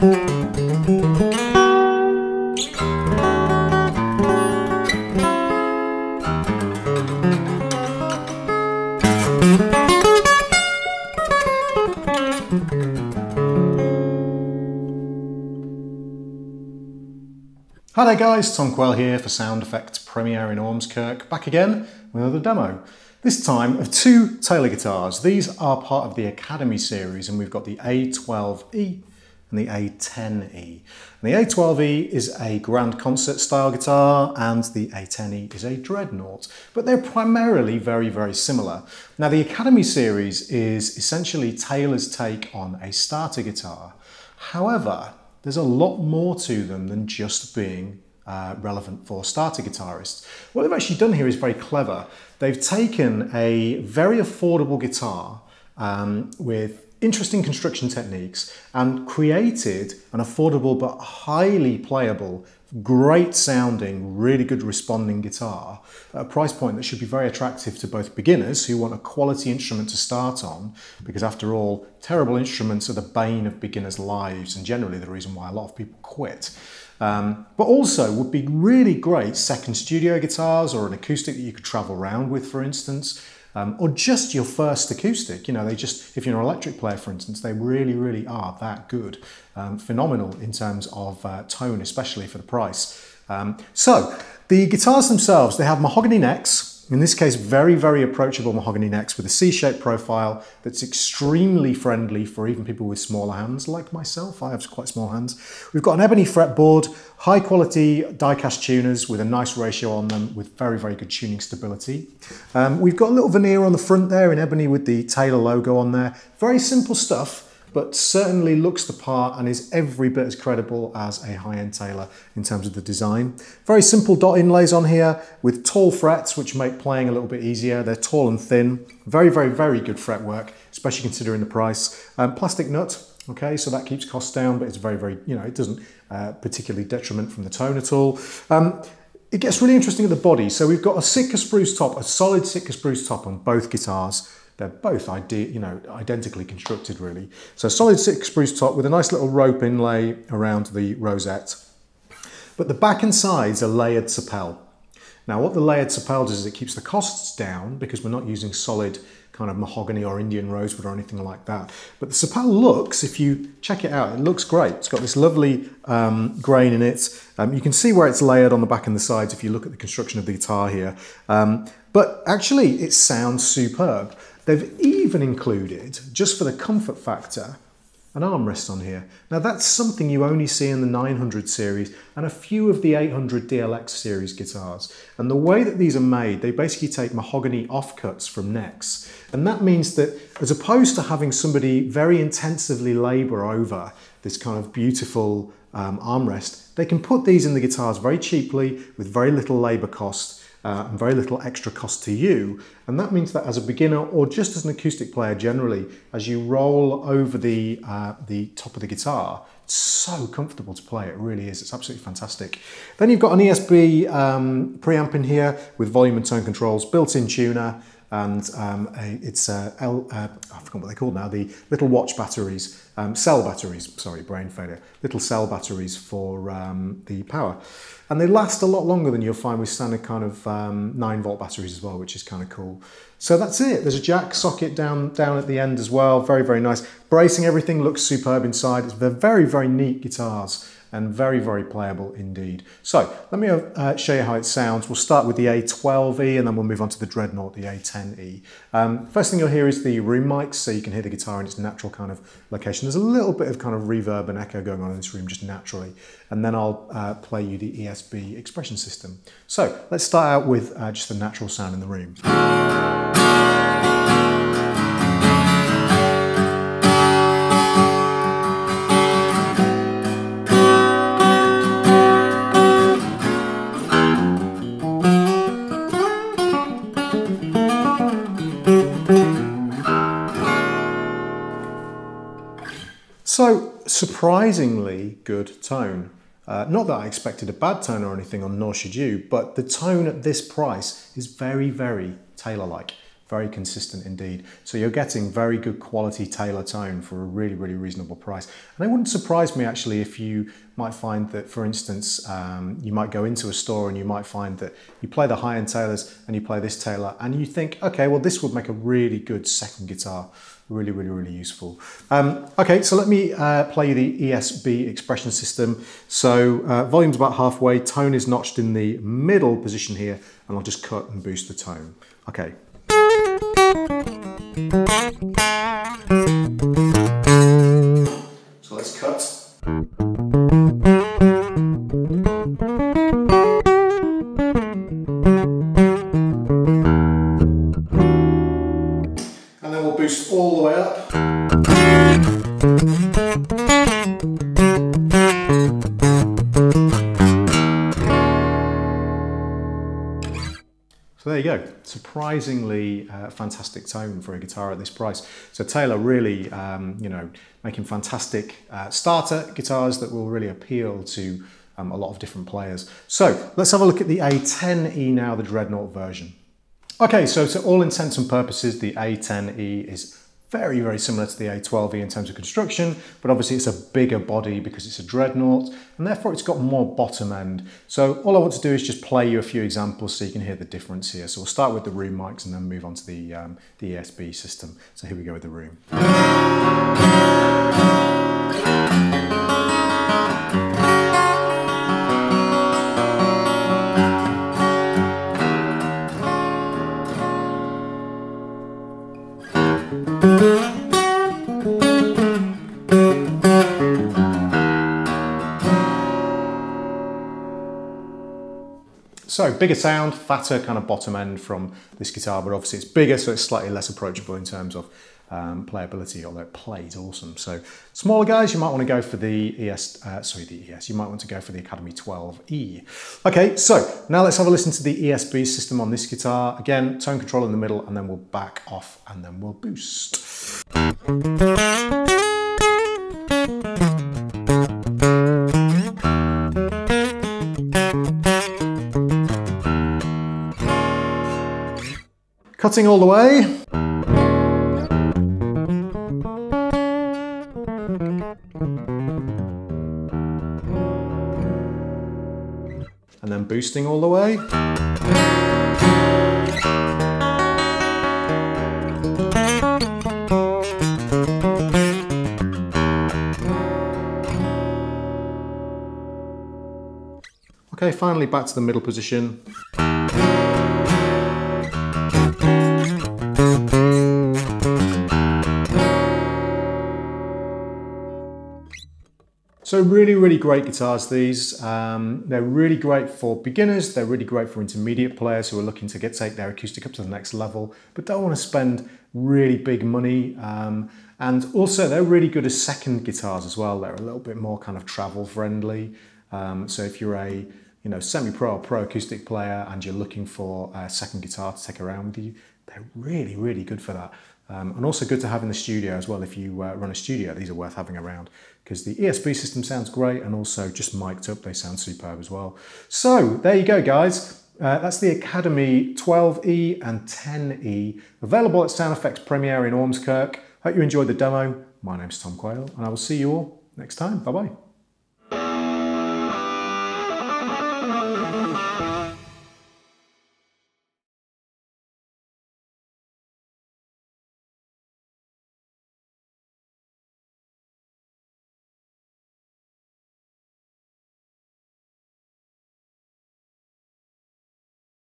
Hi there guys, Tom Quayle here for Sound Effects Premiere in Ormskirk, back again with another demo. This time of two Taylor guitars. These are part of the Academy series and we've got the A12E and the A10E. And the A12E is a grand concert style guitar and the A10E is a dreadnought, but they're primarily very, very similar. Now the Academy series is essentially Taylor's take on a starter guitar. However, there's a lot more to them than just being relevant for starter guitarists. What they've actually done here is very clever. They've taken a very affordable guitar with interesting construction techniques and created an affordable but highly playable, great sounding, really good responding guitar at a price point that should be very attractive to both beginners who want a quality instrument to start on, because after all, terrible instruments are the bane of beginners' lives and generally the reason why a lot of people quit. But also would be really great second studio guitars or an acoustic that you could travel around with, for instance. Or just your first acoustic. You know, if you're an electric player, for instance, they really, really are that good. Phenomenal in terms of tone, especially for the price. So the guitars themselves, they have mahogany necks. In this case, very, very approachable mahogany necks with a C-shaped profile that's extremely friendly for even people with smaller hands, like myself. I have quite small hands. We've got an ebony fretboard, high quality die-cast tuners with a nice ratio on them with very, very good tuning stability. We've got a little veneer on the front there in ebony with the Taylor logo on there. Very simple stuff, but certainly looks the part and is every bit as credible as a high-end Taylor in terms of the design. Very simple dot inlays on here with tall frets, which make playing a little bit easier. They're tall and thin. Very, very, very good fretwork, especially considering the price. Plastic nut, okay, so that keeps costs down, but it's very, very, you know, it doesn't particularly detriment from the tone at all. It gets really interesting at the body. So we've got a Sitka spruce top, a solid Sitka spruce top on both guitars. They're both identically constructed, really. So solid Sitka spruce top with a nice little rope inlay around the rosette. But the back and sides are layered sapel. Now what the layered sapel does is it keeps the costs down because we're not using solid kind of mahogany or Indian rosewood or anything like that. But the sapel looks, if you check it out, it looks great. It's got this lovely grain in it. You can see where it's layered on the back and the sides if you look at the construction of the guitar here. But actually it sounds superb. They've even included, just for the comfort factor, an armrest on here. Now that's something you only see in the 900 series and a few of the 800 DLX series guitars. And the way that these are made, they basically take mahogany offcuts from necks. And that means that as opposed to having somebody very intensively labor over this kind of beautiful armrest, they can put these in the guitars very cheaply with very little labor cost. And very little extra cost to you. And that means that as a beginner or just as an acoustic player generally, as you roll over the top of the guitar, it's so comfortable to play, it really is. It's absolutely fantastic. Then you've got an Esp Preamp in here with volume and tone controls, built-in tuner, and it's I forgot what they're called now, the little watch batteries, cell batteries, sorry, brain failure, little cell batteries for the power. And they last a lot longer than you'll find with standard kind of 9-volt batteries as well, which is kind of cool. So that's it. There's a jack socket down at the end as well. Very, very nice. Bracing, everything looks superb inside. They're very, very neat guitars and very, very playable indeed. So let me show you how it sounds. We'll start with the A12E and then we'll move on to the Dreadnought, the A10E. First thing you'll hear is the room mics, so you can hear the guitar in its natural kind of location. There's a little bit of kind of reverb and echo going on in this room just naturally. And then I'll play you the ESB expression system. So let's start out with just the natural sound in the room. So, surprisingly good tone. Not that I expected a bad tone or anything, or nor should you, but the tone at this price is very, very Taylor-like. very consistent indeed. So you're getting very good quality Taylor tone for a really, really reasonable price. And it wouldn't surprise me actually if you might find that, for instance, you might go into a store and you might find that you play the high-end Taylors and you play this Taylor and you think, okay, well this would make a really good second guitar. Really, really, really useful. Okay, so let me play you the ESP expression system. So volume's about halfway, tone is notched in the middle position here, and I'll just cut and boost the tone. Okay. So let's cut. And then we'll boost all the way up. So there you go, surprisingly fantastic tone for a guitar at this price. So Taylor really, you know, making fantastic starter guitars that will really appeal to a lot of different players. So let's have a look at the A10E now, the Dreadnought version. Okay, so to all intents and purposes, the A10E is very, very similar to the A12E in terms of construction, but obviously it's a bigger body because it's a Dreadnought, and therefore it's got more bottom end. So all I want to do is just play you a few examples so you can hear the difference here. So we'll start with the room mics and then move on to the ESP system. So here we go with the room. So bigger sound, fatter kind of bottom end from this guitar, but obviously it's bigger, so it's slightly less approachable in terms of playability, although it plays awesome. So smaller guys, you might want to go for the you might want to go for the Academy 12E. Okay, so now let's have a listen to the ESP system on this guitar. Again, tone control in the middle, and then we'll back off and then we'll boost. Cutting all the way. And then boosting all the way. Okay, finally back to the middle position. So really, really great guitars, these. They're really great for beginners, they're really great for intermediate players who are looking to take their acoustic up to the next level, but don't want to spend really big money. And also they're really good as second guitars as well. They're a little bit more kind of travel friendly. So if you're a semi-pro or pro acoustic player and you're looking for a second guitar to take around with you, they're really, really good for that. And also good to have in the studio as well. If you run a studio, these are worth having around because the ESP system sounds great, and also just mic'd up, they sound superb as well. So there you go, guys. That's the Academy 12E and 10E, available at Sound Effects Premiere in Ormskirk. Hope you enjoyed the demo. My name's Tom Quayle, and I will see you all next time. Bye-bye.